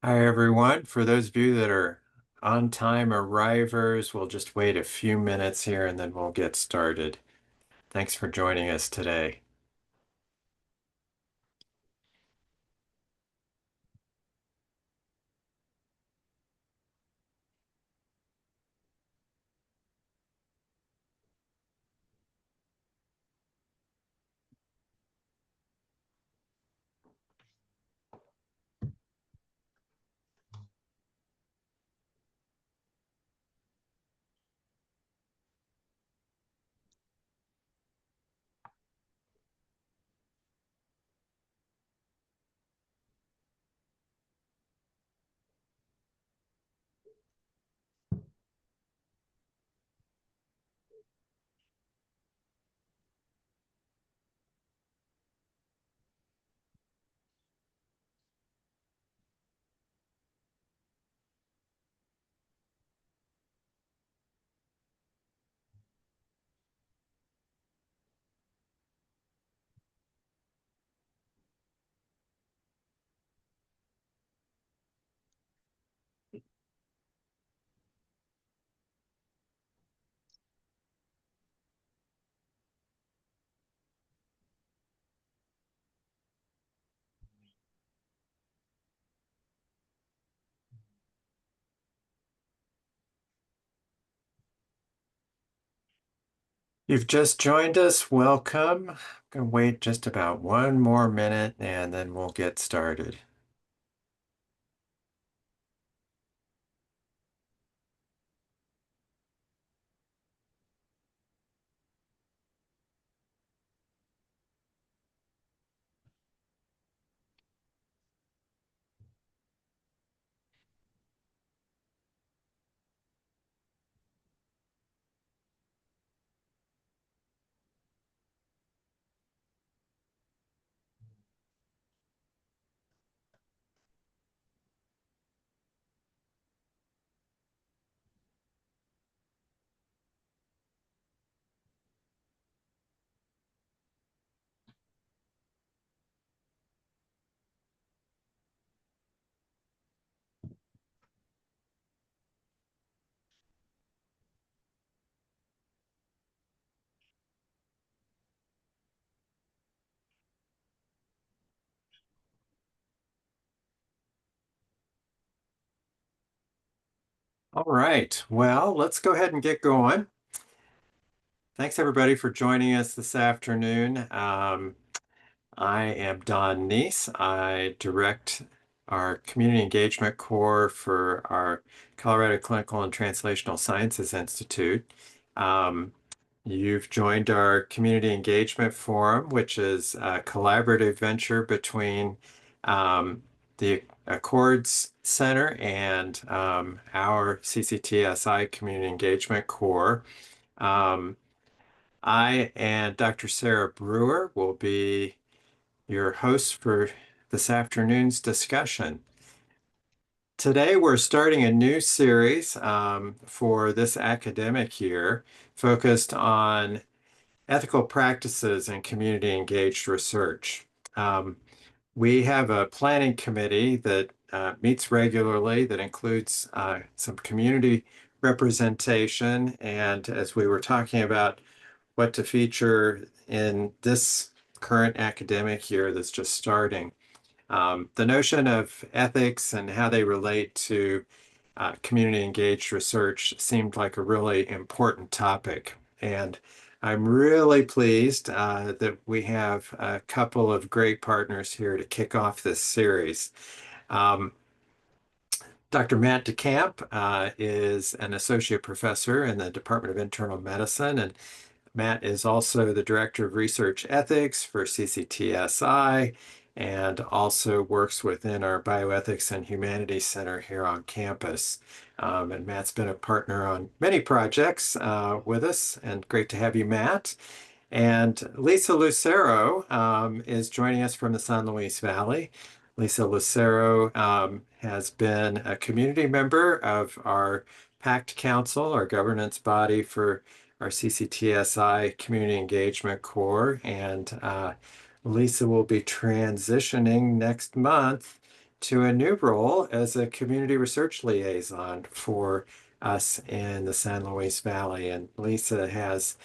Hi, everyone. For those of you that are on-time arrivers, we'll just wait a few minutes here and then we'll get started. Thanks for joining us today. You've just joined us. Welcome. I'm going to wait just about one more minute and then we'll get started. All right. Well, let's go ahead and get going. Thanks everybody for joining us this afternoon. I am Don Neese. I direct our Community Engagement Core for our Colorado Clinical and Translational Sciences Institute. Um, you've joined our Community Engagement Forum, which is a collaborative venture between the Accords Center and our CCTSI Community Engagement Core. Um, I and Dr. Sarah Brewer will be your hosts for this afternoon's discussion. Today, we're starting a new series for this academic year focused on ethical practices and community engaged research. Um, we have a planning committee that meets regularly that includes some community representation. And as we were talking about what to feature in this current academic year that's just starting, the notion of ethics and how they relate to community engaged research seemed like a really important topic. And I'm really pleased that we have a couple of great partners here to kick off this series. Um, Dr. Matt DeCamp is an associate professor in the Department of Internal Medicine, and Matt is also the Director of Research Ethics for CCTSI and also works within our Bioethics and Humanities Center here on campus. And Matt's been a partner on many projects with us, and great to have you, Matt. And Lisa Lucero is joining us from the San Luis Valley. Lisa Lucero has been a community member of our PACT Council, our governance body for our CCTSI Community Engagement Core. And Lisa will be transitioning next month to a new role as a community research liaison for us in the San Luis Valley. And Lisa has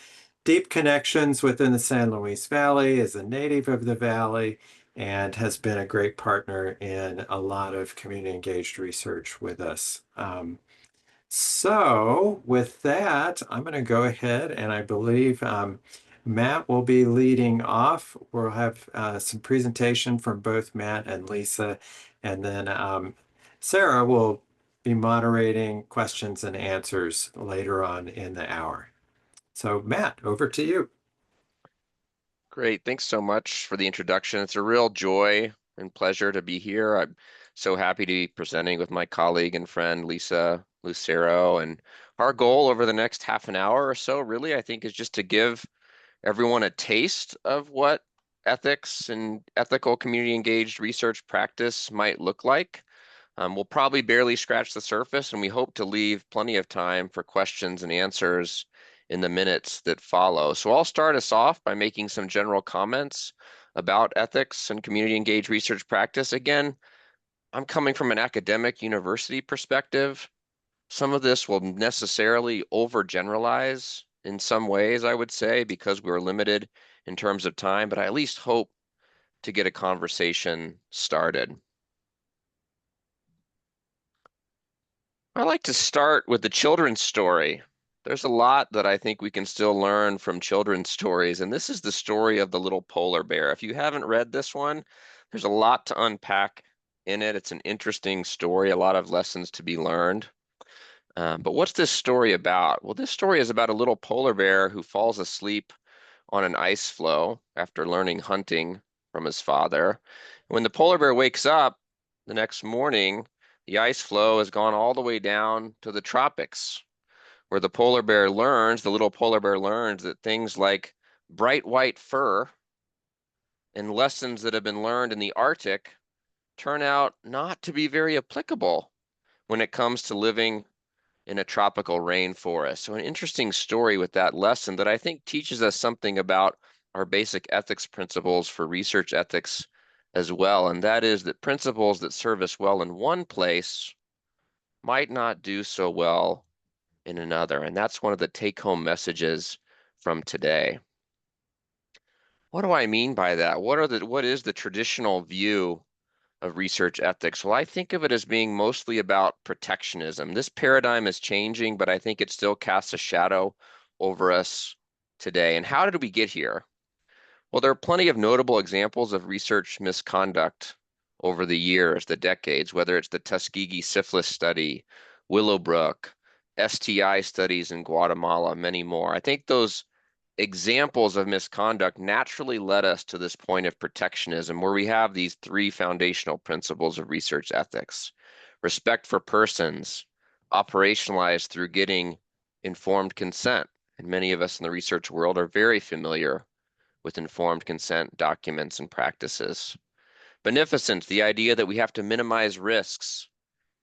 deep connections within the San Luis Valley, is a native of the valley, and has been a great partner in a lot of community engaged research with us. So with that, I'm going to go ahead and I believe Matt will be leading off. We'll have some presentation from both Matt and Lisa, and then Sarah will be moderating questions and answers later on in the hour. So Matt, over to you. Great. Thanks so much for the introduction. It's a real joy and pleasure to be here. I'm so happy to be presenting with my colleague and friend, Lisa Lucero. And our goal over the next half an hour or so, really, I think, is just to give everyone a taste of what ethics and ethical community engaged research practice might look like. We'll probably barely scratch the surface, and we hope to leave plenty of time for questions and answers in the minutes that follow. So I'll start us off by making some general comments about ethics and community engaged research practice. Again, I'm coming from an academic university perspective. Some of this will necessarily overgeneralize in some ways, I would say, because we're limited in terms of time, but I at least hope to get a conversation started. I like to start with the children's story. There's a lot that I think we can still learn from children's stories, and this is the story of the little polar bear. If you haven't read this one, there's a lot to unpack in it. It's an interesting story, a lot of lessons to be learned. But what's this story about? Well, this story is about a little polar bear who falls asleep on an ice floe after learning hunting from his father. When the polar bear wakes up the next morning, the ice floe has gone all the way down to the tropics, where the little polar bear learns that things like bright white fur and lessons that have been learned in the Arctic turn out not to be very applicable when it comes to living in a tropical rainforest. So an interesting story with that lesson that I think teaches us something about our basic ethics principles for research ethics as well. And that is that principles that serve us well in one place might not do so well in another. And that's one of the take-home messages from today. What do I mean by that? What is the traditional view of research ethics? Well, I think of it as being mostly about protectionism. This paradigm is changing, but I think it still casts a shadow over us today. And how did we get here? Well, there are plenty of notable examples of research misconduct over the years, the decades, whether it's the Tuskegee syphilis study, Willowbrook, STI studies in Guatemala, many more. I think those examples of misconduct naturally led us to this point of protectionism, where we have these three foundational principles of research ethics: respect for persons, operationalized through getting informed consent. And many of us in the research world are very familiar with informed consent documents and practices. Beneficence, the idea that we have to minimize risks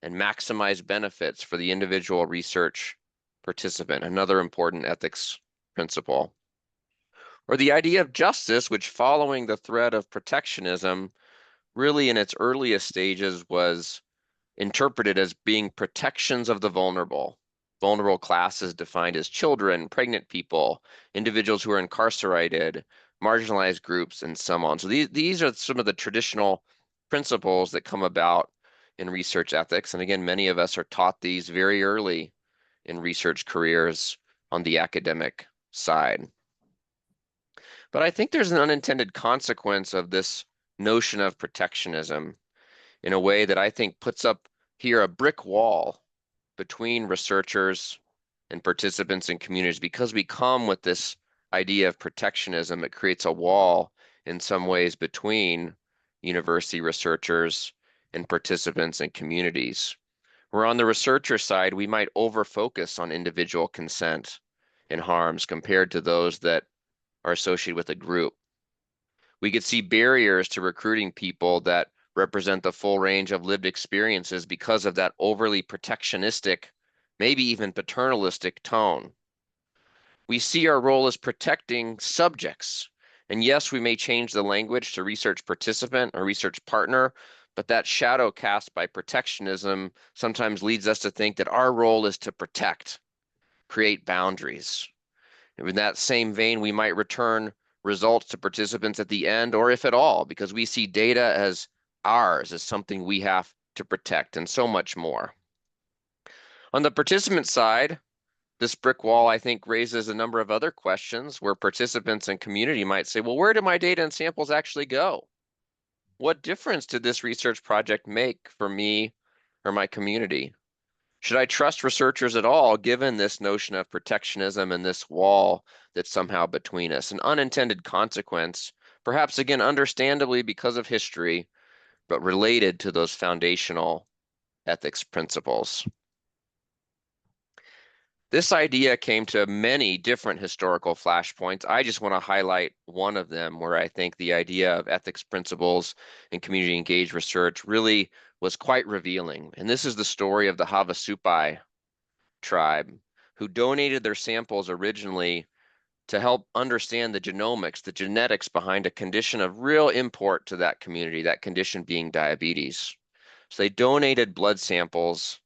and maximize benefits for the individual research participant, another important ethics principle. Or the idea of justice, which, following the thread of protectionism, really in its earliest stages was interpreted as being protections of the vulnerable. Vulnerable classes defined as children, pregnant people, individuals who are incarcerated, marginalized groups, and so on. So these are some of the traditional principles that come about in research ethics. And again, many of us are taught these very early in research careers on the academic side. But I think there's an unintended consequence of this notion of protectionism in a way that I think puts up here a brick wall between researchers and participants and communities. Because we come with this idea of protectionism, it creates a wall in some ways between university researchers and participants and communities. Where on the researcher side, we might over-focus on individual consent and harms compared to those that are associated with a group. We could see barriers to recruiting people that represent the full range of lived experiences because of that overly protectionistic, maybe even paternalistic tone. We see our role as protecting subjects. And yes, we may change the language to research participant or research partner, But that shadow cast by protectionism sometimes leads us to think that our role is to protect, create boundaries. In that same vein, we might return results to participants at the end, or if at all, because we see data as ours, as something we have to protect, and so much more. On the participant side, this brick wall, I think, raises a number of other questions where participants and community might say, well, where do my data and samples actually go? What difference did this research project make for me or my community? Should I trust researchers at all, given this notion of protectionism and this wall that's somehow between us? An unintended consequence, perhaps again, understandably because of history, but related to those foundational ethics principles. This idea came to many different historical flashpoints. I just want to highlight one of them where I think the idea of ethics principles and community engaged research really was quite revealing. And this is the story of the Havasupai tribe, who donated their samples originally to help understand the genomics, the genetics behind a condition of real import to that community, that condition being diabetes. So they donated blood samples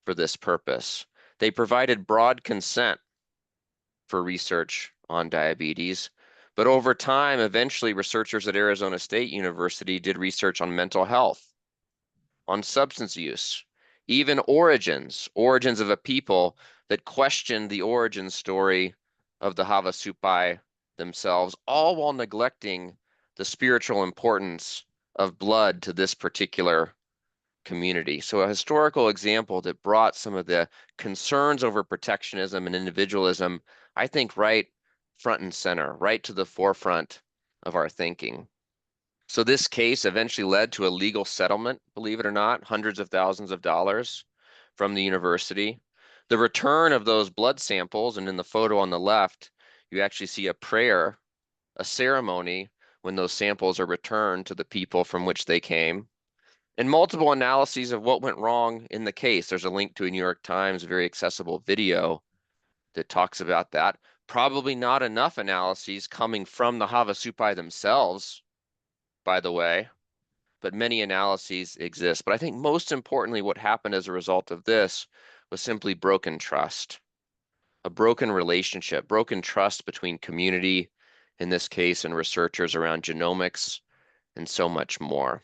for this purpose. They provided broad consent for research on diabetes, but over time, eventually researchers at Arizona State University did research on mental health, on substance use, even origins of a people that questioned the origin story of the Havasupai themselves, all while neglecting the spiritual importance of blood to this particular community. So a historical example that brought some of the concerns over protectionism and individualism, I think, right front and center, right to the forefront of our thinking. So this case eventually led to a legal settlement, believe it or not, hundreds of thousands of dollars from the university. The return of those blood samples, and in the photo on the left, you actually see a prayer, a ceremony when those samples are returned to the people from which they came, and multiple analyses of what went wrong in the case. There's a link to a New York Times very accessible video that talks about that. Probably not enough analyses coming from the Havasupai themselves, by the way, but many analyses exist. But I think most importantly, what happened as a result of this was simply broken trust, a broken relationship, broken trust between community, in this case, and researchers around genomics and so much more.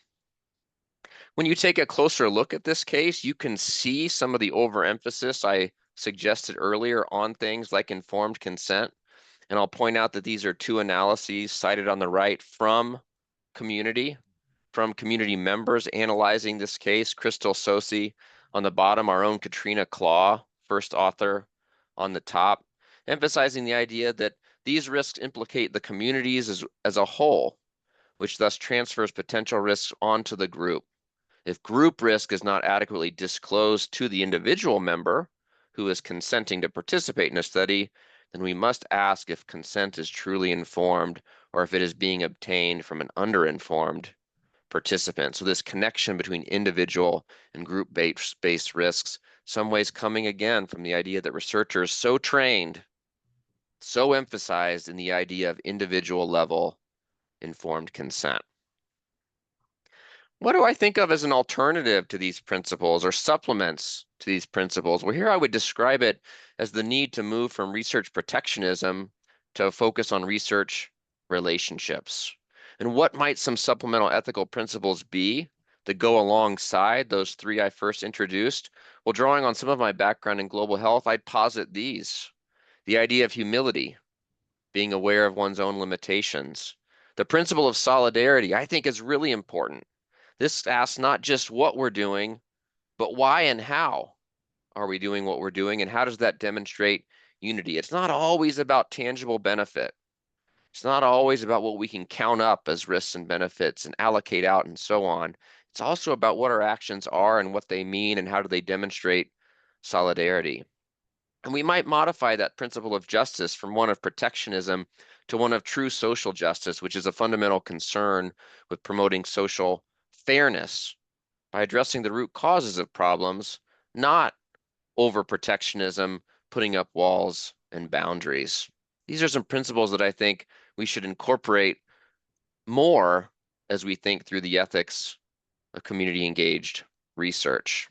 When you take a closer look at this case, you can see some of the overemphasis I suggested earlier on things like informed consent. And I'll point out that these are two analyses cited on the right from community members analyzing this case. Crystal Sosi on the bottom, our own Katrina Claw, first author on the top, emphasizing the idea that these risks implicate the communities as a whole, which thus transfers potential risks onto the group. If group risk is not adequately disclosed to the individual member who is consenting to participate in a study, then we must ask if consent is truly informed or if it is being obtained from an underinformed participant. So this connection between individual and group-based risks, some ways coming again from the idea that researchers so trained, so emphasized in the idea of individual level informed consent. What do I think of as an alternative to these principles or supplements to these principles? Well, here I would describe it as the need to move from research protectionism to focus on research relationships. And what might some supplemental ethical principles be that go alongside those three I first introduced? Well, drawing on some of my background in global health, I'd posit these. The idea of humility, being aware of one's own limitations. The principle of solidarity, I think, is really important. This asks not just what we're doing, but why and how are we doing what we're doing, and how does that demonstrate unity? It's not always about tangible benefit. It's not always about what we can count up as risks and benefits and allocate out and so on. It's also about what our actions are and what they mean and how do they demonstrate solidarity. And we might modify that principle of justice from one of protectionism to one of true social justice, which is a fundamental concern with promoting social fairness by addressing the root causes of problems, not over protectionism, putting up walls and boundaries. These are some principles that I think we should incorporate more as we think through the ethics of community engaged research.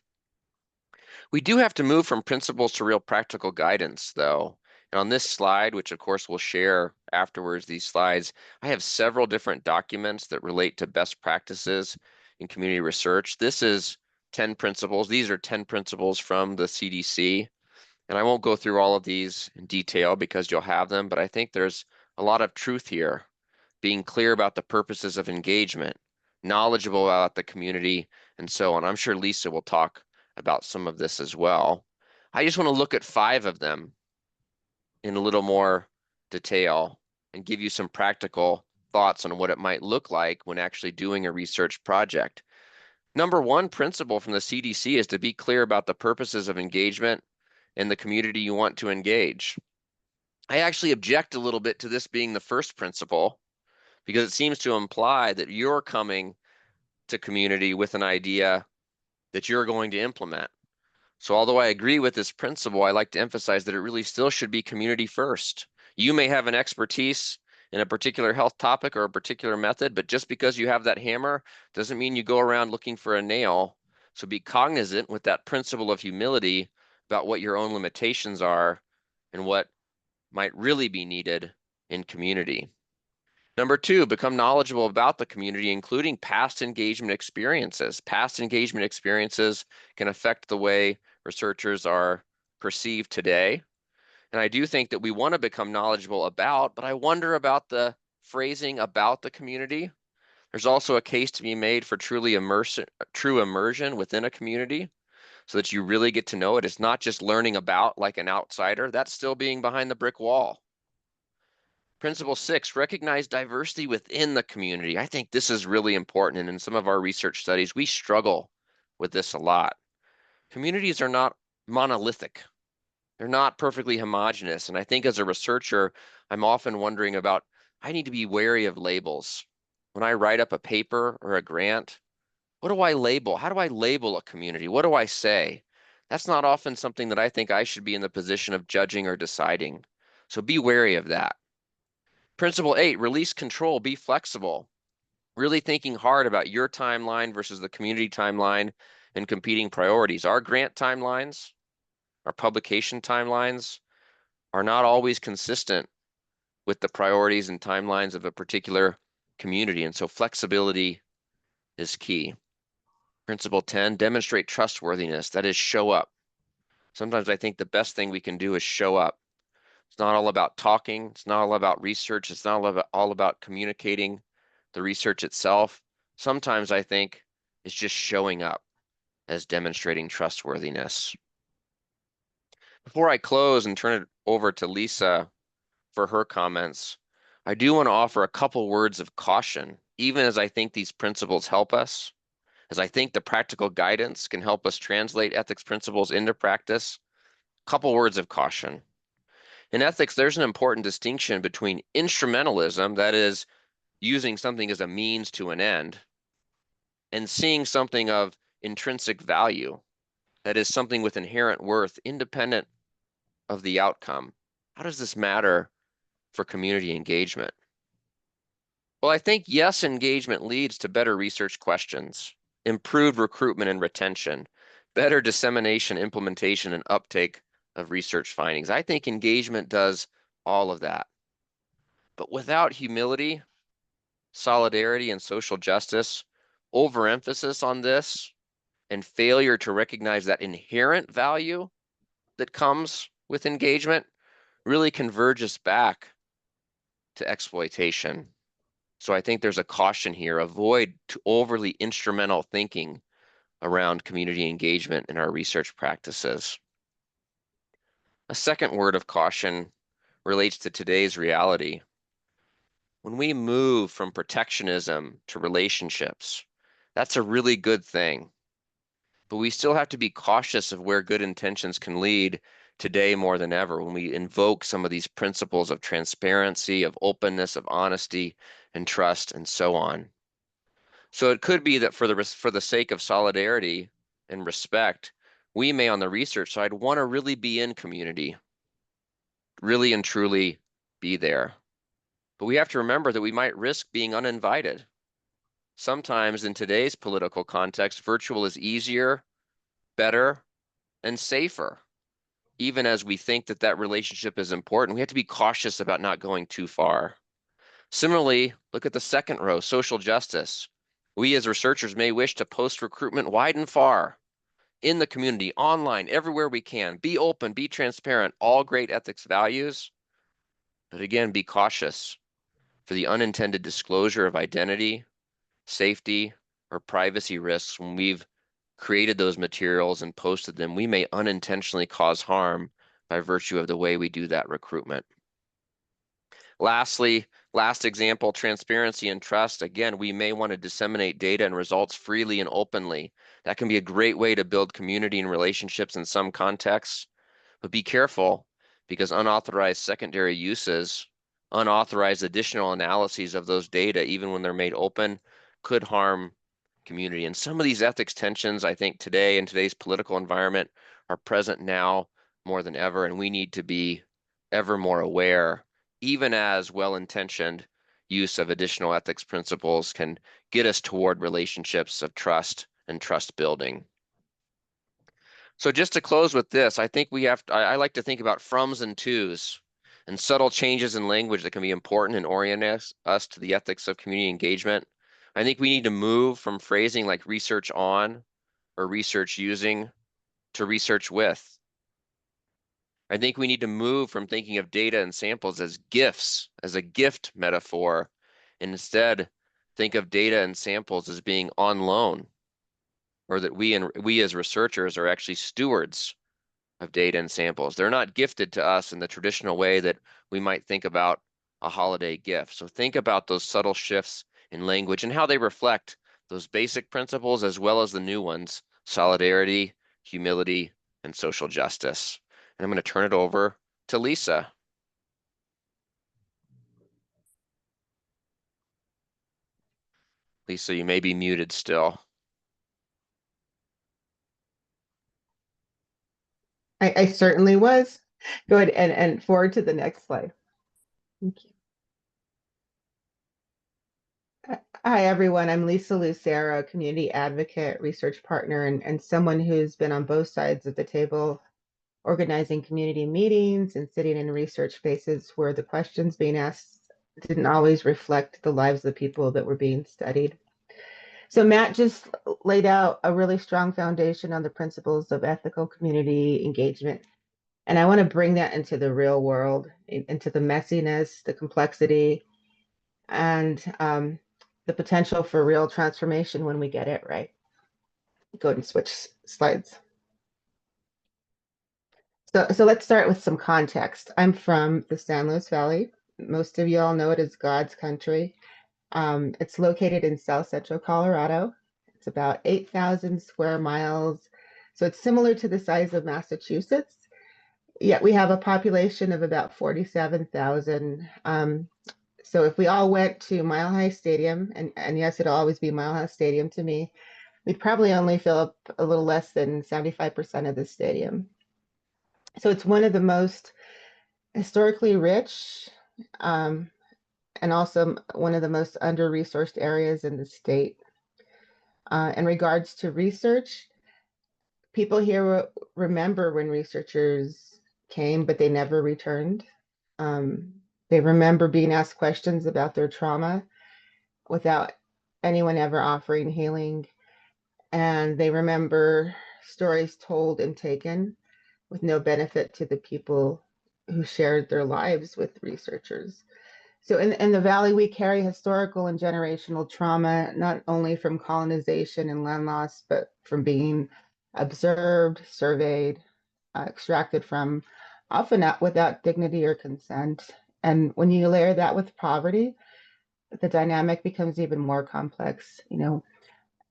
We do have to move from principles to real practical guidance, though. And on this slide, which of course we'll share afterwards, these slides, I have several different documents that relate to best practices in community research. This is 10 principles. These are 10 principles from the CDC. And I won't go through all of these in detail because you'll have them, but I think there's a lot of truth here. Being clear about the purposes of engagement, knowledgeable about the community, and so on. I'm sure Lisa will talk about some of this as well. I just want to look at 5 of them in a little more detail and give you some practical thoughts on what it might look like when actually doing a research project. Number 1 principle from the CDC is to be clear about the purposes of engagement and the community you want to engage. I actually object a little bit to this being the first principle because it seems to imply that you're coming to community with an idea that you're going to implement. So although I agree with this principle, I like to emphasize that it really still should be community first. You may have an expertise in a particular health topic or a particular method, but just because you have that hammer doesn't mean you go around looking for a nail. So be cognizant with that principle of humility about what your own limitations are and what might really be needed in community. Number 2, become knowledgeable about the community, including past engagement experiences. Past engagement experiences can affect the way researchers are perceived today. And I do think that we want to become knowledgeable about, but I wonder about the phrasing about the community. There's also a case to be made for true immersion within a community so that you really get to know it. It's not just learning about like an outsider. That's still being behind the brick wall. Principle 6, recognize diversity within the community. I think this is really important. And in some of our research studies, we struggle with this a lot. Communities are not monolithic. They're not perfectly homogeneous. And I think as a researcher, I'm often wondering about, I need to be wary of labels. When I write up a paper or a grant, what do I label? How do I label a community? What do I say? That's not often something that I think I should be in the position of judging or deciding. So be wary of that. Principle 8, release control, be flexible. Really thinking hard about your timeline versus the community timeline and competing priorities. Our grant timelines, our publication timelines are not always consistent with the priorities and timelines of a particular community. And so flexibility is key. Principle 10, demonstrate trustworthiness. That is, show up. Sometimes I think the best thing we can do is show up. It's not all about talking. It's not all about research. It's not all about communicating the research itself. Sometimes I think it's just showing up as demonstrating trustworthiness. Before I close and turn it over to Lisa for her comments, I do want to offer a couple words of caution, even as I think these principles help us, as I think the practical guidance can help us translate ethics principles into practice. A couple words of caution. In ethics, there's an important distinction between instrumentalism, that is, using something as a means to an end, and seeing something of intrinsic value, that is, something with inherent worth, independent of the outcome. How does this matter for community engagement? Well, I think yes, engagement leads to better research questions, improved recruitment and retention, better dissemination, implementation, and uptake of research findings. I think engagement does all of that. But without humility, solidarity, and social justice, overemphasis on this, and failure to recognize that inherent value that comes with engagement really converges back to exploitation. So I think there's a caution here. Avoid overly instrumental thinking around community engagement in our research practices. A second word of caution relates to today's reality. When we move from protectionism to relationships, that's a really good thing. But we still have to be cautious of where good intentions can lead today more than ever when we invoke some of these principles of transparency, of openness, of honesty and trust, and so on. So it could be that for the sake of solidarity and respect, we may on the research side want to really be in community, really and truly be there. But we have to remember that we might risk being uninvited. Sometimes in today's political context, virtual is easier, better, and safer. Even as we think that that relationship is important, we have to be cautious about not going too far. Similarly, look at the second row, social justice. We as researchers may wish to post recruitment wide and far in the community, online, everywhere we can. Be open, be transparent, all great ethics values. But again, be cautious for the unintended disclosure of identity, safety, or privacy risks. When we've created those materials and posted them, we may unintentionally cause harm by virtue of the way we do that recruitment. Lastly, last example, transparency and trust. Again, we may want to disseminate data and results freely and openly. That can be a great way to build community and relationships in some contexts, but be careful because unauthorized secondary uses, unauthorized additional analyses of those data, even when they're made open, could harm community. And some of these ethics tensions, I think today in today's political environment are present now more than ever, and we need to be ever more aware, even as well-intentioned use of additional ethics principles can get us toward relationships of trust and trust building. So just to close with this, I think I like to think about froms and tos and subtle changes in language that can be important and orient us to the ethics of community engagement. I think we need to move from phrasing like research on or research using to research with. I think we need to move from thinking of data and samples as gifts, as a gift metaphor, and instead think of data and samples as being on loan, or that we as researchers are actually stewards of data and samples. They're not gifted to us in the traditional way that we might think about a holiday gift. So think about those subtle shifts in language and how they reflect those basic principles as well as the new ones, solidarity, humility, and social justice. And I'm going to turn it over to Lisa. Lisa, you may be muted still. I certainly was. Go ahead and forward to the next slide. Thank you. Hi, everyone. I'm Lisa Lucero, community advocate, research partner, and someone who's been on both sides of the table organizing community meetings and sitting in research spaces where the questions being asked didn't always reflect the lives of the people that were being studied. So Matt just laid out a really strong foundation on the principles of ethical community engagement. And I want to bring that into the real world, into the messiness, the complexity, and the potential for real transformation when we get it right. Go ahead and switch slides. So let's start with some context. I'm from the San Luis Valley. Most of you all know it as God's country. It's located in South Central Colorado. It's about 8,000 square miles. So it's similar to the size of Massachusetts. Yet we have a population of about 47,000. So if we all went to Mile High Stadium, and yes, it'll always be Mile High Stadium to me, we'd probably only fill up a little less than 75% of the stadium. So it's one of the most historically rich, and also one of the most under-resourced areas in the state. In regards to research, people here remember when researchers came, but they never returned. They remember being asked questions about their trauma without anyone ever offering healing. And they remember stories told and taken with no benefit to the people who shared their lives with researchers. So in the Valley, we carry historical and generational trauma, not only from colonization and land loss, but from being observed, surveyed, extracted from, often not without dignity or consent. And when you layer that with poverty, the dynamic becomes even more complex. You know,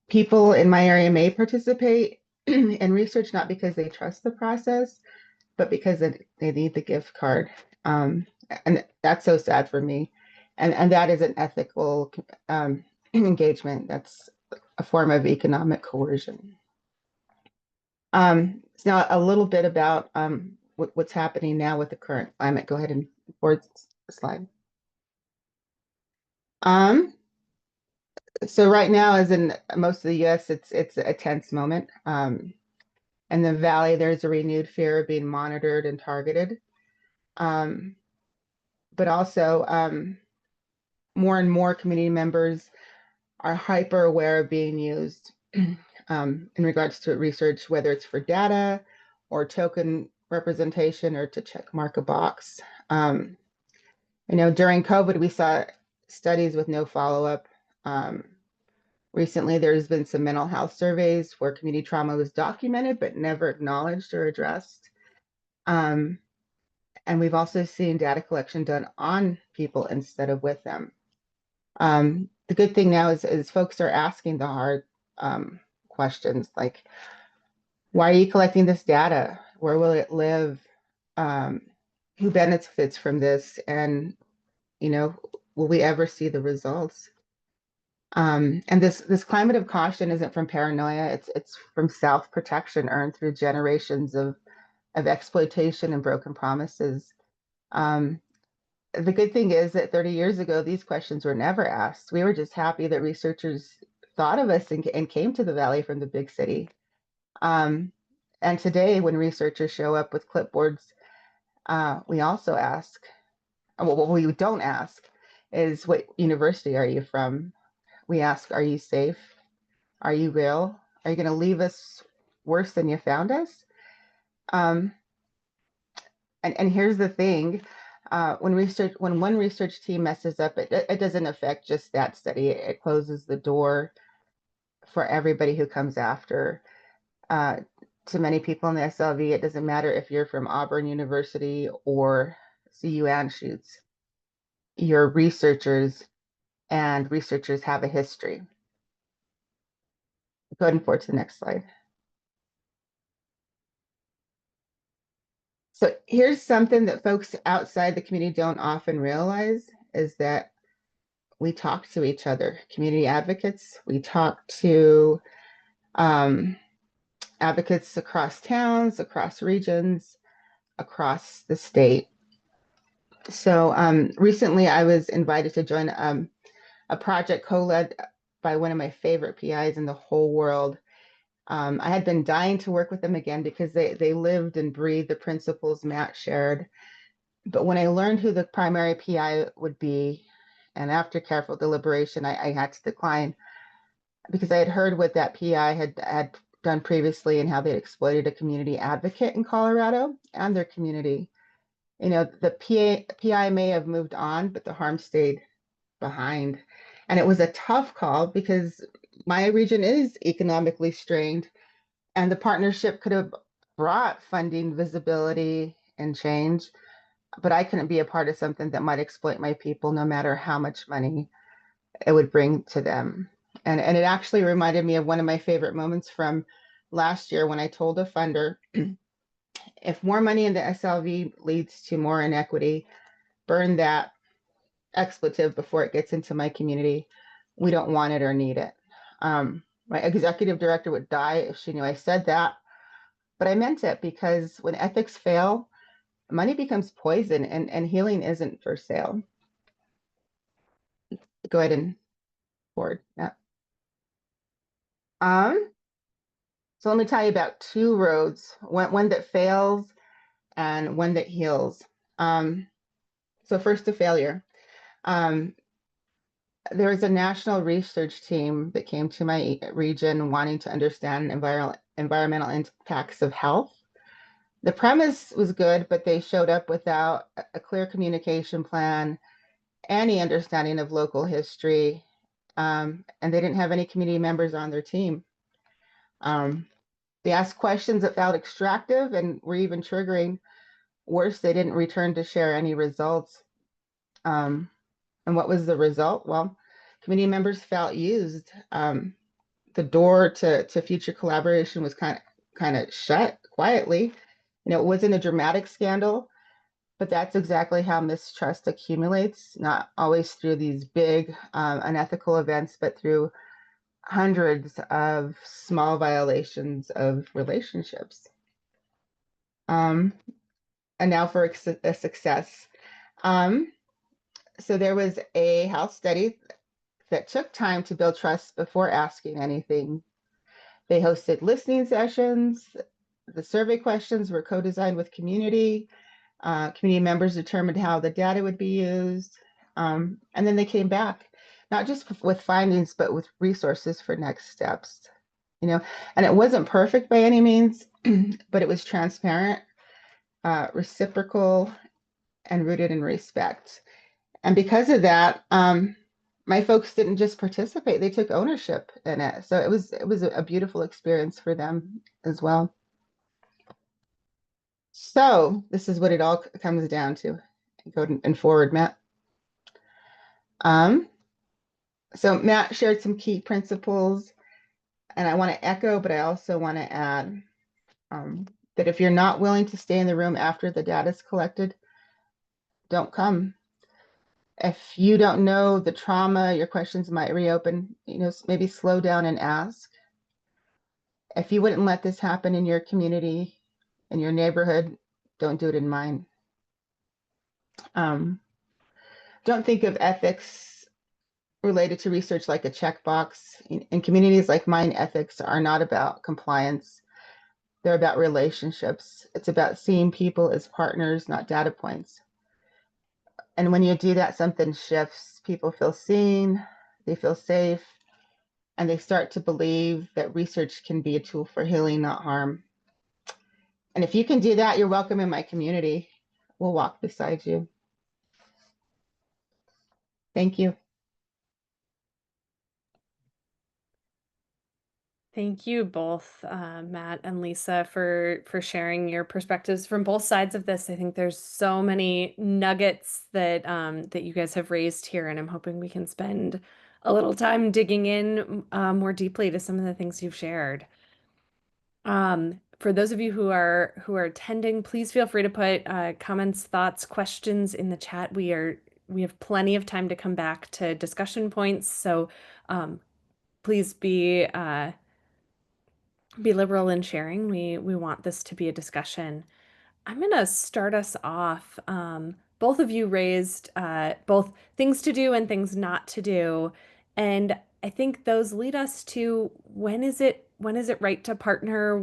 people in my area may participate in research not because they trust the process, but because they need the gift card. And that's so sad for me. And that is an ethical engagement. That's a form of economic coercion. So now a little bit about what's happening now with the current climate. Go ahead and forward the slide. So right now, as in most of the US, it's a tense moment. In the Valley, there's a renewed fear of being monitored and targeted. But also, more and more community members are hyper aware of being used in regards to research, whether it's for data or token representation or to check mark a box. During COVID, we saw studies with no follow-up. Recently, there's been some mental health surveys where community trauma was documented but never acknowledged or addressed. And we've also seen data collection done on people instead of with them. The good thing now is folks are asking the hard questions like, why are you collecting this data? Where will it live? Who benefits from this? And, will we ever see the results? And this climate of caution isn't from paranoia. It's from self-protection earned through generations of exploitation and broken promises. The good thing is that 30 years ago, these questions were never asked. We were just happy that researchers thought of us and came to the Valley from the big city. And today, when researchers show up with clipboards, we also ask, well, what we don't ask is, what university are you from? We ask, are you safe? Are you real? Are you going to leave us worse than you found us? And here's the thing. When one research team messes up, it doesn't affect just that study. It closes the door for everybody who comes after. To many people in the SLV, it doesn't matter if you're from Auburn University or CU Anschutz. You're researchers, and researchers have a history. Go ahead and forward to the next slide. So here's something that folks outside the community don't often realize, is that we talk to each other, community advocates. We talk to advocates across towns, across regions, across the state. So recently I was invited to join a project co-led by one of my favorite PIs in the whole world. I had been dying to work with them again because they lived and breathed the principles Matt shared. But when I learned who the primary PI would be, and after careful deliberation, I had to decline, because I had heard what that PI had done previously and how they exploited a community advocate in Colorado and their community. The PI may have moved on, but the harm stayed behind. And it was a tough call because my region is economically strained, and the partnership could have brought funding, visibility, and change, but I couldn't be a part of something that might exploit my people, no matter how much money it would bring to them. And it actually reminded me of one of my favorite moments from last year when I told a funder, if more money in the SLV leads to more inequity, burn that expletive before it gets into my community. We don't want it or need it. My executive director would die if she knew I said that, but I meant it, because when ethics fail, money becomes poison, and healing isn't for sale. Go ahead and forward. Yeah. So let me tell you about two roads, one that fails and one that heals. So first, the failure. There was a national research team that came to my region wanting to understand environmental impacts of health. The premise was good, but they showed up without a clear communication plan, any understanding of local history, and they didn't have any community members on their team. They asked questions that felt extractive and were even triggering. Worse, they didn't return to share any results. And what was the result? Well, community members felt used. The door to future collaboration was kind of shut quietly. It wasn't a dramatic scandal, but that's exactly how mistrust accumulates, not always through these big unethical events, but through hundreds of small violations of relationships. And now for a success. So there was a health study that took time to build trust before asking anything. They hosted listening sessions. The survey questions were co-designed with community. Community members determined how the data would be used. And then they came back, not just with findings, but with resources for next steps. And it wasn't perfect by any means, but it was transparent, reciprocal, and rooted in respect. And because of that, my folks didn't just participate, they took ownership in it. So it was a beautiful experience for them as well. So this is what it all comes down to. Go and forward, Matt. So Matt shared some key principles, and I want to echo, but I also want to add that if you're not willing to stay in the room after the data is collected, don't come. If you don't know the trauma, your questions might reopen, maybe slow down and ask. If you wouldn't let this happen in your community, in your neighborhood, don't do it in mine. Don't think of ethics related to research like a checkbox. In communities like mine, ethics are not about compliance. They're about relationships. It's about seeing people as partners, not data points. And when you do that, something shifts. People feel seen, they feel safe, and they start to believe that research can be a tool for healing, not harm. And if you can do that, you're welcome in my community. We'll walk beside you. Thank you. Thank you both, Matt and Lisa, for sharing your perspectives from both sides of this. I think there's so many nuggets that that you guys have raised here, and I'm hoping we can spend a little time digging in more deeply to some of the things you've shared. For those of you who are attending, please feel free to put comments, thoughts, questions in the chat. We have plenty of time to come back to discussion points, so please be liberal in sharing. We want this to be a discussion. I'm going to start us off. Both of you raised both things to do and things not to do, and I think those lead us to when is it right to partner?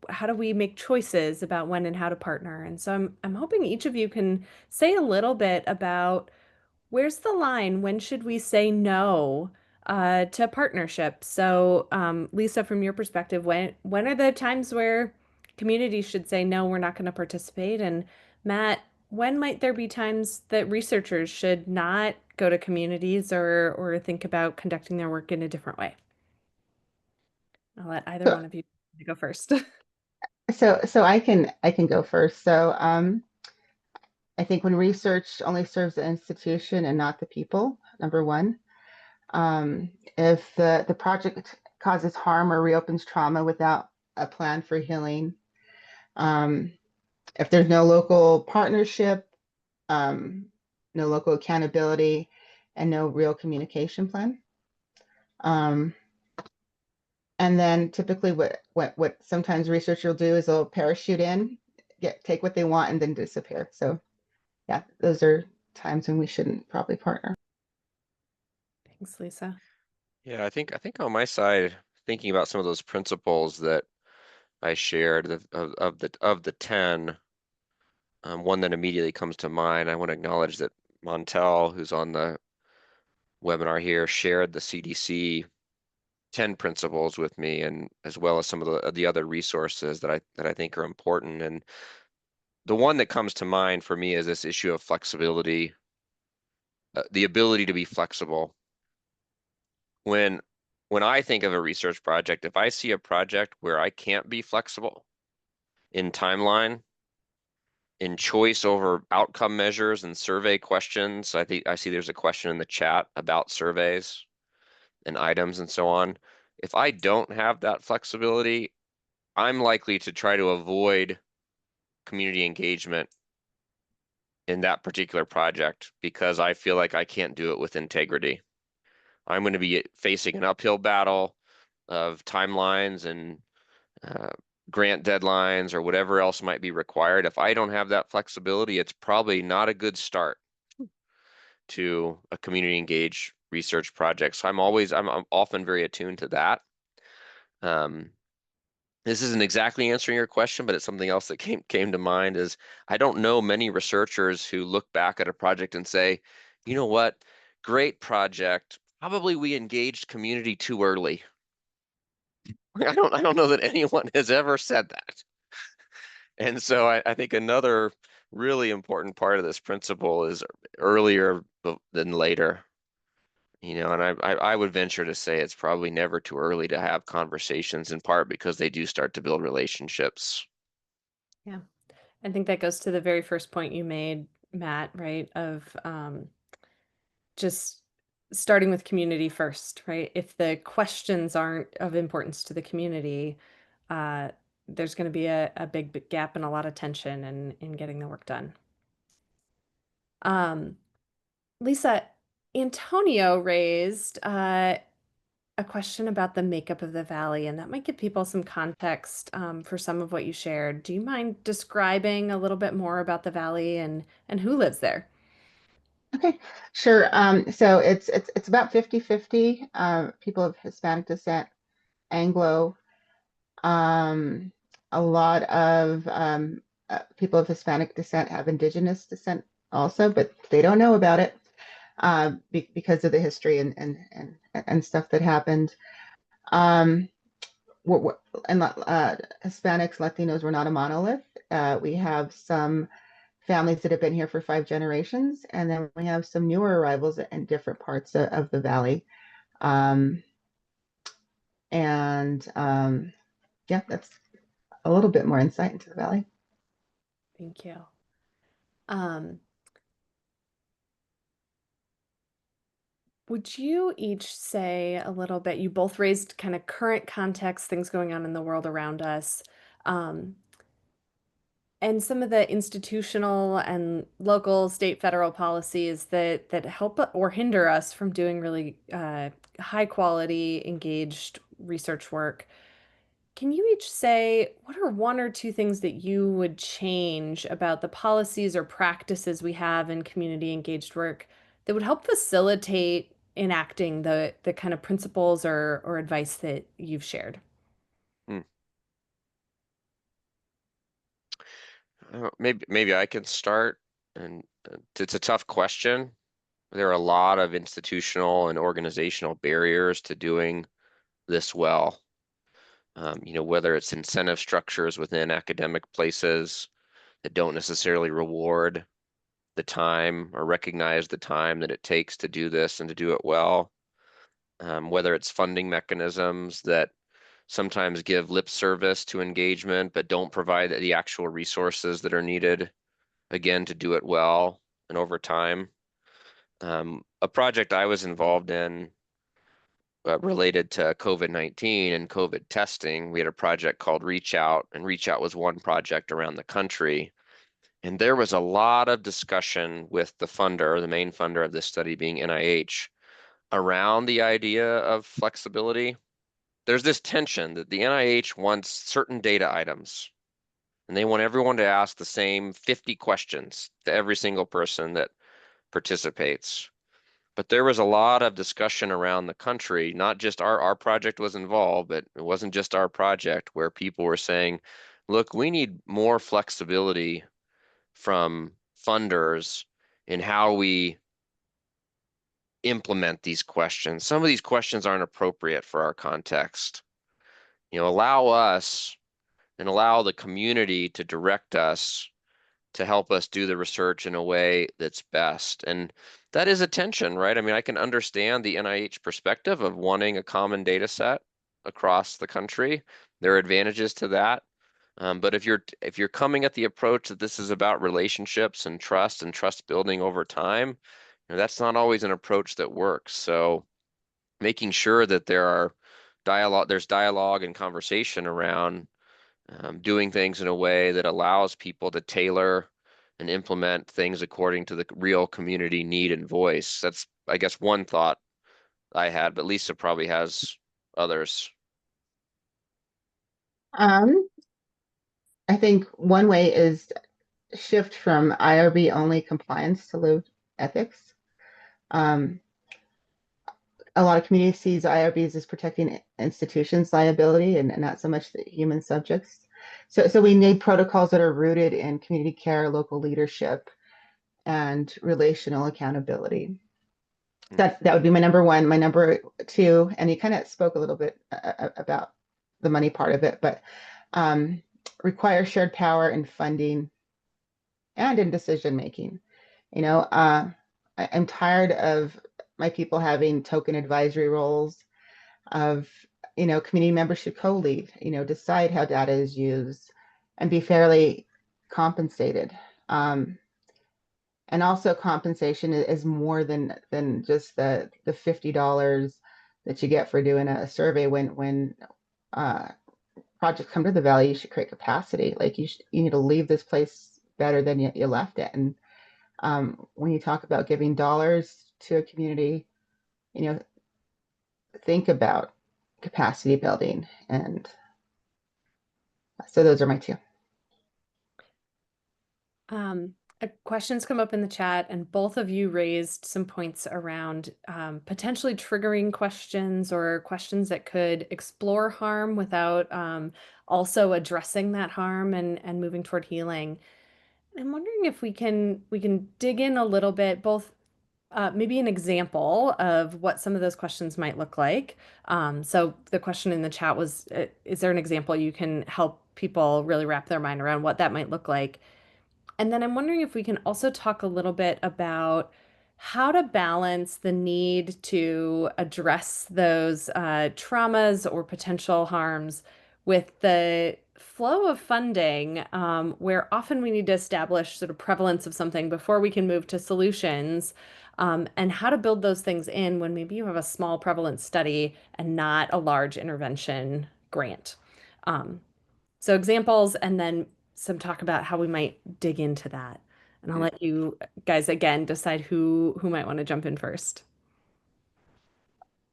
How do we make choices about when and how to partner? And so I'm hoping each of you can say a little bit about where's the line? When should we say no to partnership? So, Lisa, from your perspective, when are the times where communities should say no, we're not going to participate? And Matt, when might there be times that researchers should not go to communities or think about conducting their work in a different way? I'll let either one of you go first. So I can go first. So I think when research only serves the institution and not the people, number one. If the project causes harm or reopens trauma without a plan for healing, if there's no local partnership, no local accountability, and no real communication plan. And then typically what sometimes researchers will do is they'll parachute in, take what they want, and then disappear. So yeah, those are times when we shouldn't probably partner. Thanks, Lisa. Yeah, I think on my side, thinking about some of those principles that I shared of the 10, one that immediately comes to mind, I want to acknowledge that Montel, who's on the webinar here, shared the CDC 10 principles with me, and as well as some of the other resources that I think are important. And the one that comes to mind for me is this issue of flexibility, the ability to be flexible. When I think of a research project, if I see a project where I can't be flexible in timeline, in choice over outcome measures and survey questions, I see there's a question in the chat about surveys and items and so on. If I don't have that flexibility, I'm likely to try to avoid community engagement in that particular project because I feel like I can't do it with integrity. I'm going to be facing an uphill battle of timelines and grant deadlines or whatever else might be required. If I don't have that flexibility, it's probably not a good start to a community engaged research projects. So I'm often very attuned to that. This isn't exactly answering your question, but it's something else that came to mind is I don't know many researchers who look back at a project and say, you know what, great project. Probably we engaged community too early. I don't know that anyone has ever said that. And so I think another really important part of this principle is earlier than later. And I would venture to say it's probably never too early to have conversations, in part because they do start to build relationships. Yeah. I think that goes to the very first point you made, Matt, right? Of just starting with community first, right? If the questions aren't of importance to the community, uh, there's going to be a big gap and a lot of tension in getting the work done. Lisa, Antonio raised a question about the makeup of the valley, and that might give people some context for some of what you shared. Do you mind describing a little bit more about the valley and who lives there? Okay, sure. So it's about 50-50, people of Hispanic descent, Anglo, um, a lot of people of Hispanic descent have indigenous descent also, but they don't know about it because of the history and stuff that happened. Um, and Hispanics, Latinos, we're not a monolith. We have some families that have been here for 5 generations, and then we have some newer arrivals in different parts of the valley. Um, and yeah, that's a little bit more insight into the valley. Thank you. Um, would you each say a little bit? You both raised kind of current context, things going on in the world around us. Um, and some of the institutional and local, state, federal policies that help or hinder us from doing really high quality, engaged research work. Can you each say what are one or two things that you would change about the policies or practices we have in community engaged work that would help facilitate enacting the kind of principles or advice that you've shared? Hmm. Maybe I can start, and it's a tough question. There are a lot of institutional and organizational barriers to doing this well. Whether it's incentive structures within academic places that don't necessarily reward the time or recognize the time that it takes to do this and to do it well. Whether it's funding mechanisms that sometimes give lip service to engagement, but don't provide the actual resources that are needed, again, to do it well and over time. A project I was involved in related to COVID-19 and COVID testing, we had a project called Reach Out, and Reach Out was one project around the country. And there was a lot of discussion with the funder, the main funder of this study being NIH, around the idea of flexibility. There's this tension that the NIH wants certain data items, and they want everyone to ask the same 50 questions to every single person that participates. But there was a lot of discussion around the country, not just our project was involved, but it wasn't just our project, where people were saying, look, we need more flexibility from funders in how we implement these questions. Some of these questions aren't appropriate for our context. Allow us and allow the community to direct us to help us do the research in a way that's best. And that is a tension, right? I mean, I can understand the NIH perspective of wanting a common data set across the country. There are advantages to that. But if you're coming at the approach that this is about relationships and trust building over time, that's not always an approach that works. So making sure that there's dialogue and conversation around doing things in a way that allows people to tailor and implement things according to the real community need and voice. That's, I guess, one thought I had, but Lisa probably has others. Um, I think one way is shift from IRB only compliance to live ethics. Um, a lot of community sees IRBs as protecting institutions' liability and not so much the human subjects. So we need protocols that are rooted in community care, local leadership, and relational accountability. That would be my number one. My number two, and you kind of spoke a little bit about the money part of it, but require shared power in funding and in decision making. I'm tired of my people having token advisory roles, of community members should co-lead, decide how data is used and be fairly compensated. And also compensation is more than just the $50 that you get for doing a survey. When projects come to the Valley, you should create capacity. Like you need to leave this place better than you left it. And when you talk about giving dollars to a community, think about capacity building. And so those are my two. Questions come up in the chat, and both of you raised some points around potentially triggering questions or questions that could explore harm without also addressing that harm and moving toward healing. I'm wondering if we can dig in a little bit, both maybe an example of what some of those questions might look like. So the question in the chat was, is there an example you can help people really wrap their mind around what that might look like? And then I'm wondering if we can also talk a little bit about how to balance the need to address those traumas or potential harms with the flow of funding, where often we need to establish sort of prevalence of something before we can move to solutions, and how to build those things in when maybe you have a small prevalence study and not a large intervention grant. So examples, and then some talk about how we might dig into that. And I'll let you guys again decide who might want to jump in first.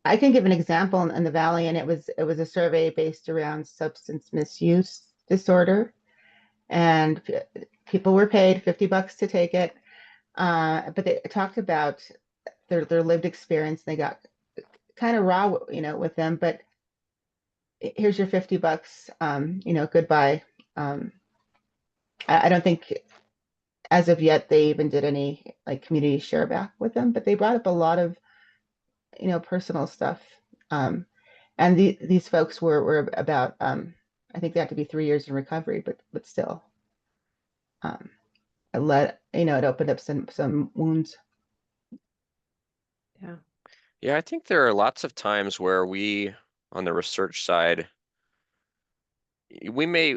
I can give an example in the Valley, and it was a survey based around substance misuse disorder, and people were paid $50 to take it, but they talked about their lived experience. They got kind of raw, with them, but here's your $50, goodbye. I don't think as of yet they even did any like community share back with them, but they brought up a lot of personal stuff. And these folks were about I think they have to be 3 years in recovery, but still it opened up some wounds. Yeah, I think there are lots of times where we, on the research side, we may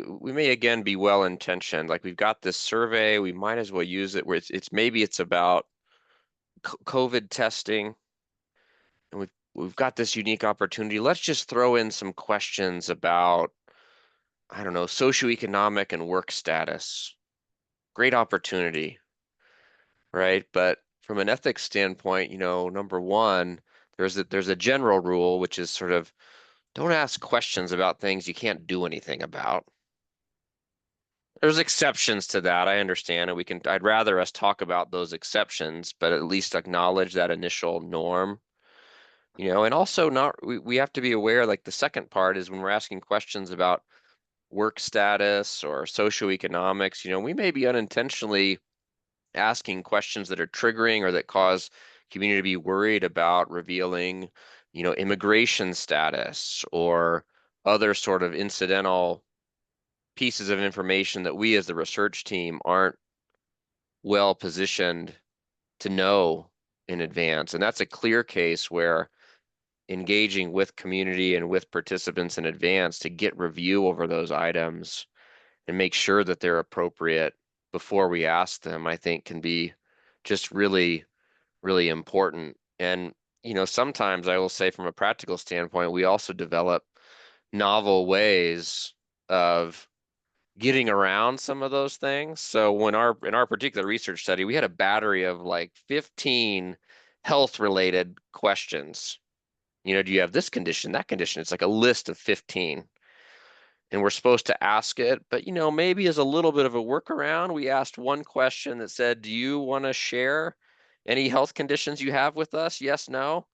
again be well intentioned. Like we've got this survey, we might as well use it where maybe it's about COVID testing, and we've got this unique opportunity. Let's just throw in some questions about, I don't know, socioeconomic and work status. Great opportunity, right? But from an ethics standpoint, number one, there's a general rule, which is sort of don't ask questions about things you can't do anything about. There's exceptions to that, I understand, and I'd rather us talk about those exceptions, but at least acknowledge that initial norm. And also we have to be aware, like the second part is when we're asking questions about work status or socioeconomics, we may be unintentionally asking questions that are triggering or that cause community to be worried about revealing, immigration status or other sort of incidental pieces of information that we as the research team aren't well positioned to know in advance. And that's a clear case where engaging with community and with participants in advance to get review over those items and make sure that they're appropriate before we ask them, I think can be just really, really important. And, sometimes I will say from a practical standpoint, we also develop novel ways of getting around some of those things. So in our particular research study, we had a battery of like 15 health related questions. Do you have this condition, that condition? It's like a list of 15. And we're supposed to ask it, but maybe as a little bit of a workaround, we asked one question that said, do you want to share any health conditions you have with us? Yes, no.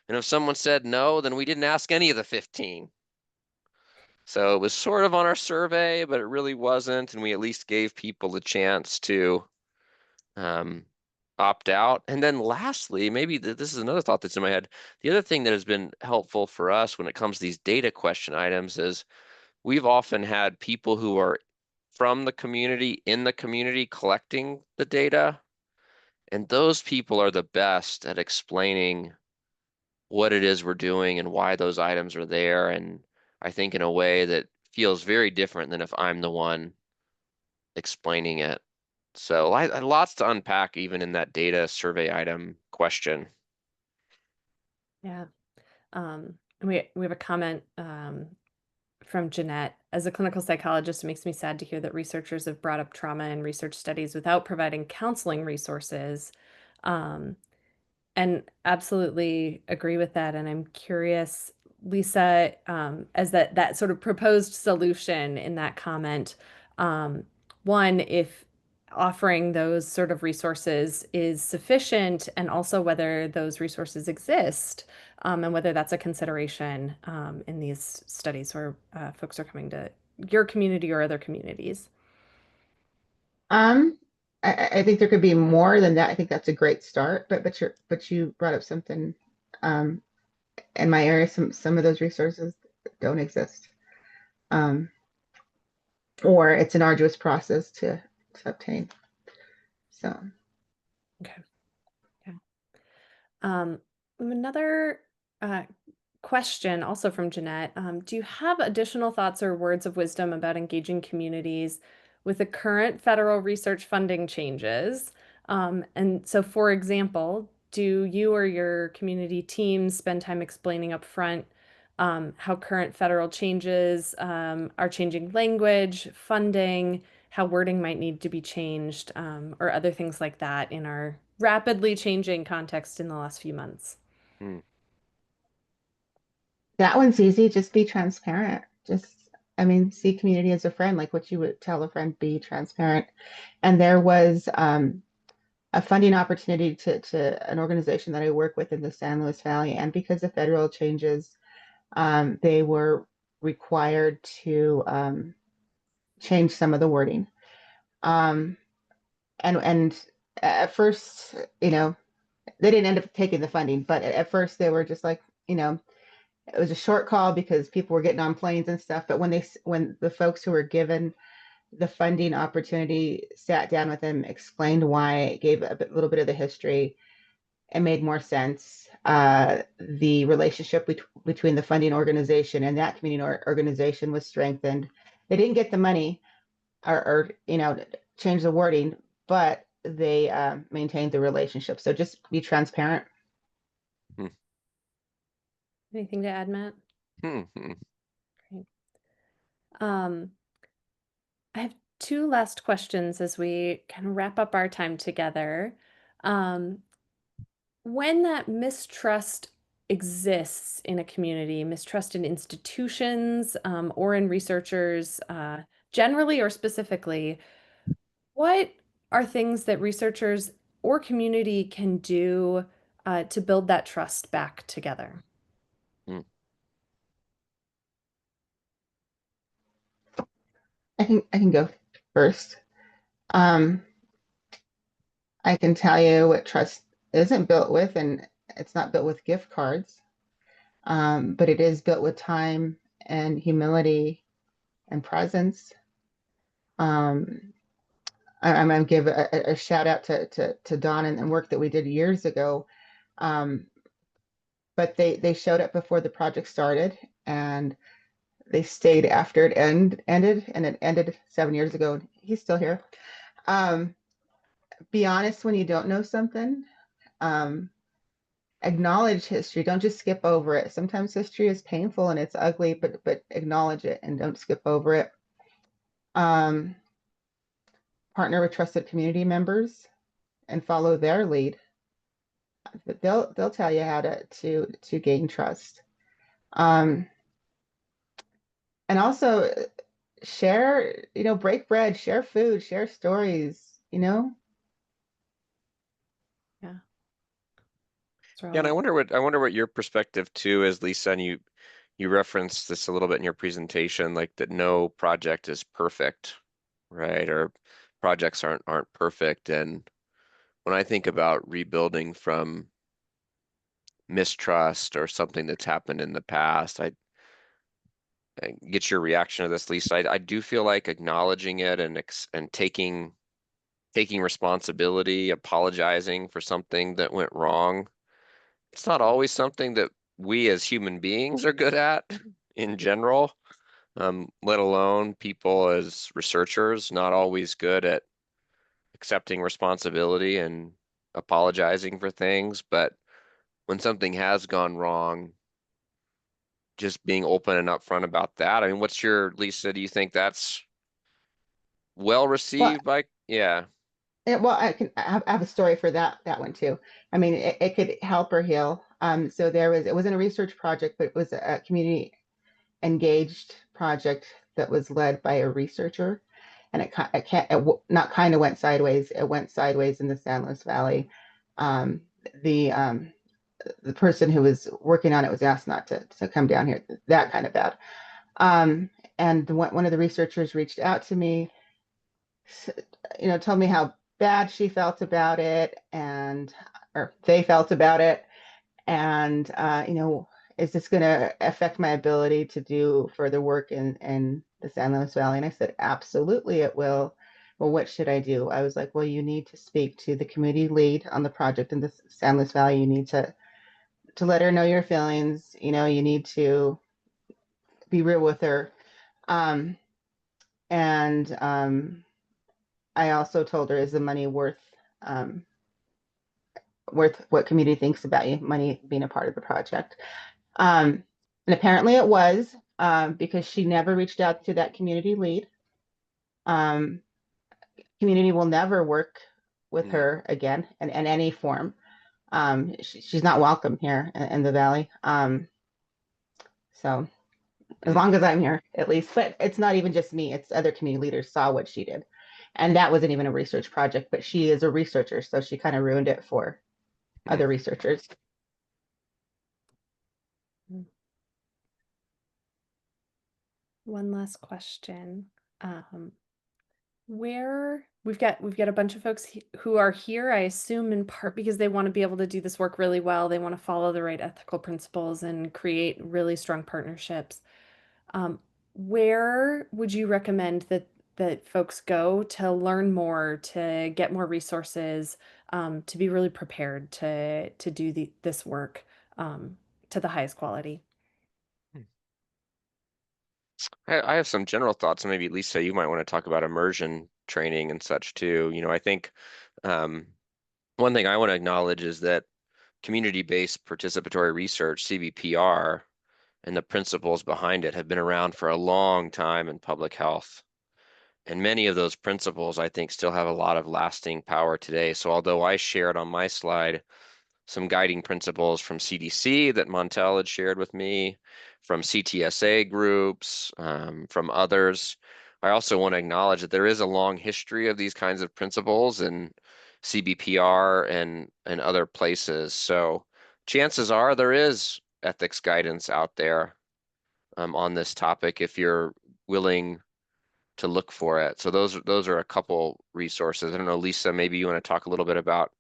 And if someone said no, then we didn't ask any of the 15. So it was sort of on our survey, but it really wasn't. And we at least gave people a chance to opt out. And then lastly, maybe this is another thought that's in my head. The other thing that has been helpful for us when it comes to these data question items is we've often had people who are from the community, in the community, collecting the data. And those people are the best at explaining what it is we're doing and why those items are there. And I think in a way that feels very different than if I'm the one explaining it. So lots to unpack even in that data survey item question. Yeah. We have a comment from Jeanette. As a clinical psychologist, it makes me sad to hear that researchers have brought up trauma in research studies without providing counseling resources. And absolutely agree with that. And I'm curious, Lisa, as that sort of proposed solution in that comment, one, if offering those sort of resources is sufficient, and also whether those resources exist, and whether that's a consideration in these studies where folks are coming to your community or other communities. Um, I think there could be more than that. I think that's a great start, but you brought up something in my area. Some of those resources don't exist, or it's an arduous process to obtain. So Okay. Okay. Another question also from Jeanette. Do you have additional thoughts or words of wisdom about engaging communities with the current federal research funding changes? And so, for example, do you or your community teams spend time explaining upfront how current federal changes are changing language, funding, how wording might need to be changed, or other things like that in our rapidly changing context in the last few months? Hmm. that one's easy. Just be transparent. I mean, see community as a friend, like what you would tell a friend, be transparent. And there was a funding opportunity to an organization that I work with in the San Luis Valley. And because of federal changes, they were required to change some of the wording. And at first, they didn't end up taking the funding, but at first they were just like, it was a short call because people were getting on planes and stuff. But when the folks who were given the funding opportunity sat down with them, explained why, gave little bit of the history, it made more sense. The relationship between the funding organization and that community organization was strengthened. They didn't get the money or change the wording, but they maintained the relationship. So just be transparent. Anything to add, Matt? Hmm. Great. I have two last questions as we kind of wrap up our time together. When that mistrust exists in a community, mistrust in institutions or in researchers, generally or specifically, what are things that researchers or community can do to build that trust back together? I can go first. Um, I can tell you what trust isn't built with, and it's not built with gift cards, but it is built with time and humility and presence. I'm going to give a shout out to Don and work that we did years ago. But they showed up before the project started, and they stayed after it ended, and it ended 7 years ago. He's still here. Be honest when you don't know something. Acknowledge history. Don't just skip over it. Sometimes history is painful and it's ugly, but acknowledge it and don't skip over it. Partner with trusted community members and follow their lead. They'll tell you how to gain trust. And also share, break bread, share food, share stories, Yeah. throw Yeah, and out. I wonder what your perspective too is, Lisa, and you referenced this a little bit in your presentation, like that no project is perfect, right? Or projects aren't perfect. And when I think about rebuilding from mistrust or something that's happened in the past, I get your reaction to this, Lisa. I do feel like acknowledging it and taking responsibility, apologizing for something that went wrong. It's not always something that we as human beings are good at in general, let alone people as researchers, not always good at accepting responsibility and apologizing for things. But when something has gone wrong, just being open and upfront about that. I mean, what's your, Lisa, do you think that's well Well, received by, yeah. well, I have a story for that one too. I mean, it could help or heal. So it wasn't a research project, but it was a community engaged project that was led by a researcher, and it can't it, not kind of went sideways. It went sideways in the San Luis Valley. Um, the um, the person who was working on it was asked not to come down here. That kind of bad. And one of the researchers reached out to me, told me how bad she felt about it, and or they felt about it, and is this going to affect my ability to do further work in the San Luis Valley? And I said, absolutely, it will. Well, what should I do? I was like, well, you need to speak to the community lead on the project in the San Luis Valley. You need to let her know your feelings. You need to be real with her. Um, and I also told her, is the money um, worth what community thinks about you, money being a part of the project? Um, and apparently it was, because she never reached out to that community lead. Um, Community will never work with Mm. her again in any form. She's not welcome here in the Valley. So as Mm. long as I'm here, at least. But it's not even just me, it's other community leaders saw what she did. And that wasn't even a research project, but she is a researcher. So she kind of ruined it for Mm. other researchers. One last question. Where we've got a bunch of folks who are here, I assume in part because they want to be able to do this work really well. They want to follow the right ethical principles and create really strong partnerships. Where would you recommend that folks go to learn more, to get more resources, to be really prepared to do this work to the highest quality? I have some general thoughts, and maybe Lisa, you might want to talk about immersion training and such too. I think um, one thing I want to acknowledge is that community-based participatory research, CBPR, and the principles behind it have been around for a long time in public health. And many of those principles, I think, still have a lot of lasting power today. So although I shared on my slide some guiding principles from CDC that Montel had shared with me, from CTSA groups, from others. I also want to acknowledge that there is a long history of these kinds of principles in CBPR and other places. So chances are there is ethics guidance out there on this topic if you're willing to look for it. So those are a couple resources. I don't know, Lisa, maybe you want to talk a little bit about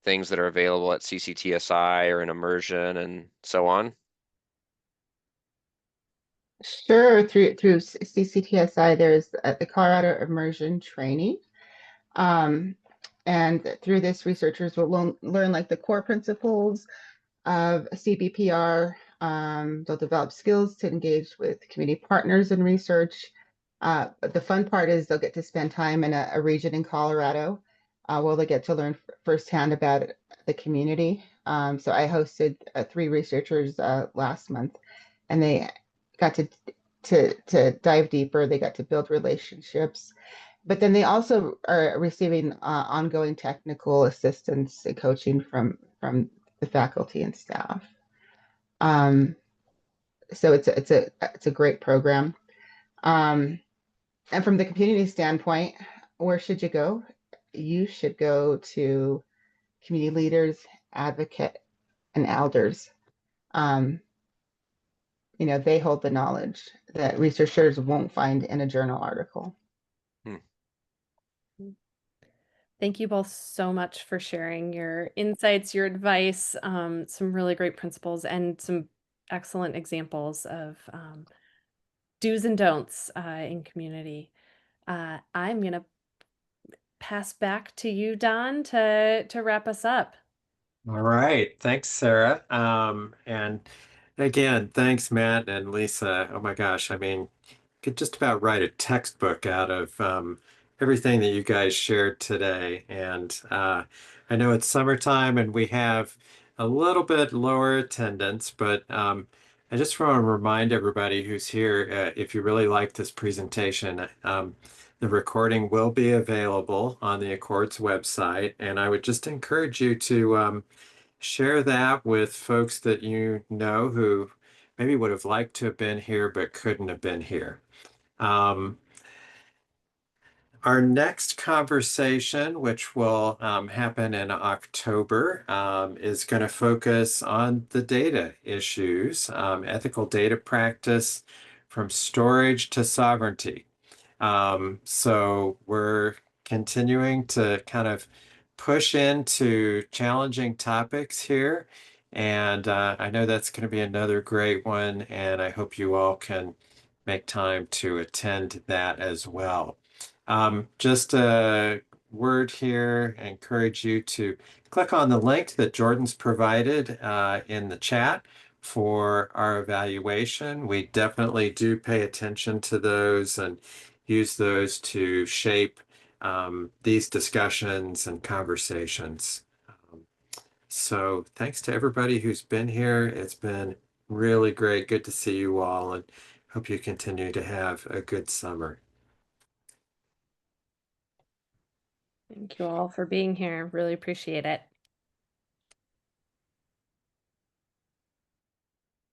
things that are available at CCTSI or in immersion and so on? Sure, through CCTSI, there's the Colorado Immersion Training. Um, and through this, researchers will learn like the core principles of CBPR. They'll develop skills to engage with community partners in research. But the fun part is they'll get to spend time in a region in Colorado, where they get to learn firsthand about the community. So I hosted 3 researchers last month, and they got to dive deeper. They got to build relationships, but then they also are receiving ongoing technical assistance and coaching from the faculty and staff. Um, so it's a great program. Um, and from the community standpoint, where should you go? You should go to community leaders, advocate and elders. They hold the knowledge that researchers won't find in a journal article. Thank you both so much for sharing your insights, your advice, some really great principles, and some excellent examples of do's and don'ts in community. I'm going to pass back to you, Don, to wrap us up. All right. Thanks, Sarah. And again, thanks, Matt and Lisa. Oh my gosh. I mean, could just about write a textbook out of everything that you guys shared today. And I know it's summertime and we have a little bit lower attendance, but I just want to remind everybody who's here, if you really like this presentation, the recording will be available on the Accords website. And I would just encourage you to share that with folks that you know who maybe would have liked to have been here but couldn't have been here. Our next conversation, which will happen in October, is going to focus on the data issues, ethical data practice from storage to sovereignty. So we're continuing to kind of push into challenging topics here. And I know that's going to be another great one. And I hope you all can make time to attend that as well. Just a word here, I encourage you to click on the link that Jordan's provided in the chat for our evaluation. We definitely do pay attention to those and use those to shape these discussions and conversations. So thanks to everybody who's been here. It's been really great. Good to see you all, and hope you continue to have a good summer. Thank you all for being here. Really appreciate it.